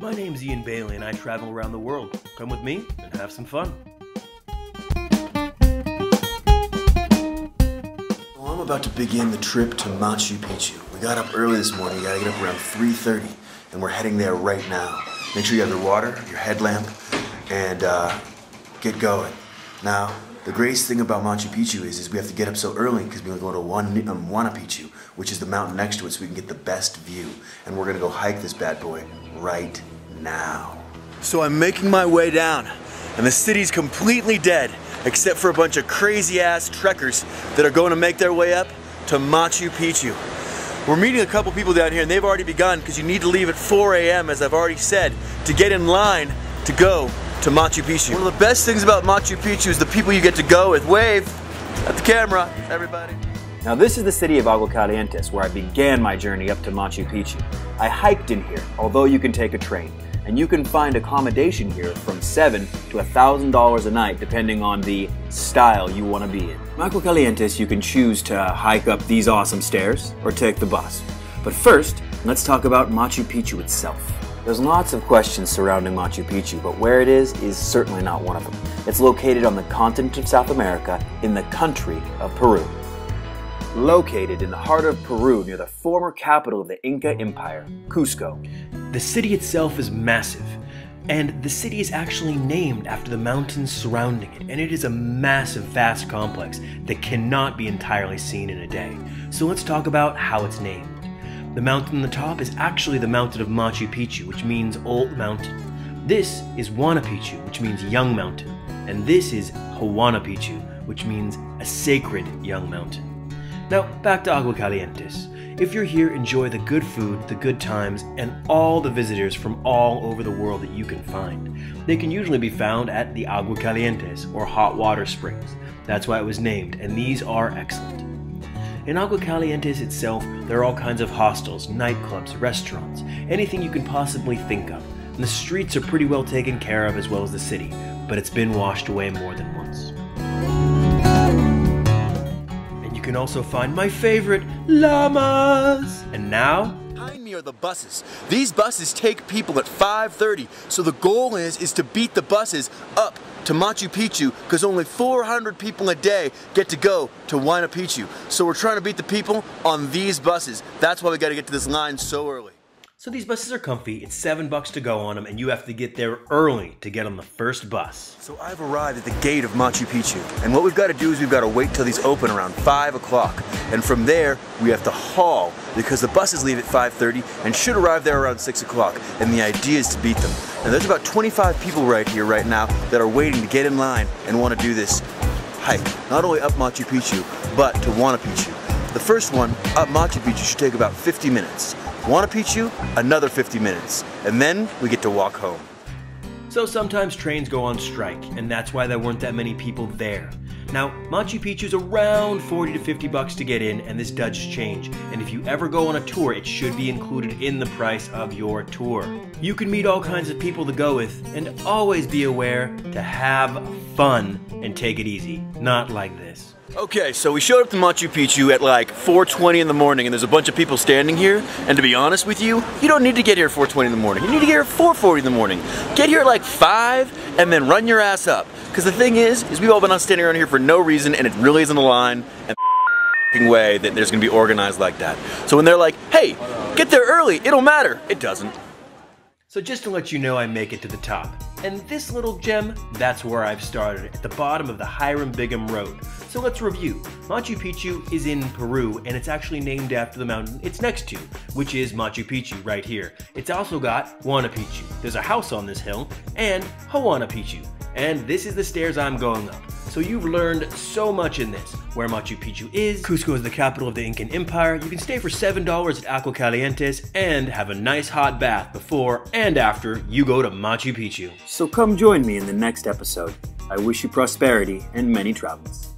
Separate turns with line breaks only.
My name's Ian Bailey and I travel around the world. Come with me and have some fun.
Well, I'm about to begin the trip to Macchu Picchu. We got up early this morning. You gotta get up around 3:30 and we're heading there right now. Make sure you have your water, your headlamp, and get going. Now, the greatest thing about Macchu Picchu is we have to get up so early because we're going to go to Macchu Picchu, which is the mountain next to it, so we can get the best view. And we're gonna go hike this bad boy right now. So I'm making my way down, and the city's completely dead, except for a bunch of crazy-ass trekkers that are going to make their way up to Macchu Picchu. We're meeting a couple people down here, and they've already begun because you need to leave at 4 a.m., as I've already said, to get in line to go to Macchu Picchu. One of the best things about Macchu Picchu is the people you get to go with. Wave at the camera, everybody.
Now this is the city of Aguascalientes, where I began my journey up to Macchu Picchu. I hiked in here, although you can take a train, and you can find accommodation here from $7 to $1,000 a night, depending on the style you want to be in. In Aguascalientes, you can choose to hike up these awesome stairs or take the bus. But first, let's talk about Macchu Picchu itself. There's lots of questions surrounding Macchu Picchu, but where it is certainly not one of them. It's located on the continent of South America in the country of Peru. Located in the heart of Peru near the former capital of the Inca Empire, Cusco.
The city itself is massive, and the city is actually named after the mountains surrounding it, and it is a massive, vast complex that cannot be entirely seen in a day. So let's talk about how it's named. The mountain on the top is actually the mountain of Macchu Picchu, which means Old Mountain. This is Huayna Picchu, which means Young Mountain, and this is Huayna Picchu, which means a sacred young mountain. Now, back to Aguascalientes. If you're here, enjoy the good food, the good times, and all the visitors from all over the world that you can find. They can usually be found at the Aguascalientes, or hot water springs. That's why it was named, and these are excellent. In Aguascalientes itself, there are all kinds of hostels, nightclubs, restaurants, anything you can possibly think of. And the streets are pretty well taken care of, as well as the city, but it's been washed away more than once. You can also find my favorite, llamas! And now,
behind me are the buses. These buses take people at 5:30, so the goal is to beat the buses up to Macchu Picchu, because only 400 people a day get to go to Huayna Picchu. So we're trying to beat the people on these buses. That's why we got to get to this line so early.
So these buses are comfy, it's $7 to go on them, and you have to get there early to get on the first bus.
So I've arrived at the gate of Macchu Picchu, and what we've got to do is we've got to wait till these open around 5 o'clock. And from there, we have to haul, because the buses leave at 5:30 and should arrive there around 6 o'clock, and the idea is to beat them. And there's about 25 people right here right now that are waiting to get in line and want to do this hike. Not only up Macchu Picchu, but to Huayna Picchu. The first one, up Macchu Picchu, should take about 50 minutes. Huayna Picchu, another 50 minutes, and then we get to walk home.
So sometimes trains go on strike, and that's why there weren't that many people there. Now, Macchu Picchu is around $40 to $50 to get in, and this does change. And if you ever go on a tour, it should be included in the price of your tour. You can meet all kinds of people to go with, and always be aware to have fun and take it easy, not like this.
Okay, so we showed up to Macchu Picchu at like 4:20 in the morning, and there's a bunch of people standing here, and to be honest with you, you don't need to get here at 4:20 in the morning. You need to get here at 4:40 in the morning. Get here at like 5 and then run your ass up. Because the thing is we've all been standing around here for no reason, and it really isn't a line and way that there's gonna be organized like that. So when they're like, hey, get there early, it'll matter, it doesn't.
So just to let you know, I make it to the top. And this little gem, that's where I've started, at the bottom of the Hiram Bingham Road. So let's review. Macchu Picchu is in Peru, and it's actually named after the mountain it's next to, which is Macchu Picchu right here. It's also got Huayna Picchu. There's a house on this hill, and Huayna Picchu. And this is the stairs I'm going up. So you've learned so much in this. Where Macchu Picchu is, Cusco is the capital of the Incan Empire, you can stay for $7 at Aguascalientes and have a nice hot bath before and after you go to Macchu Picchu.
So come join me in the next episode. I wish you prosperity and many travels.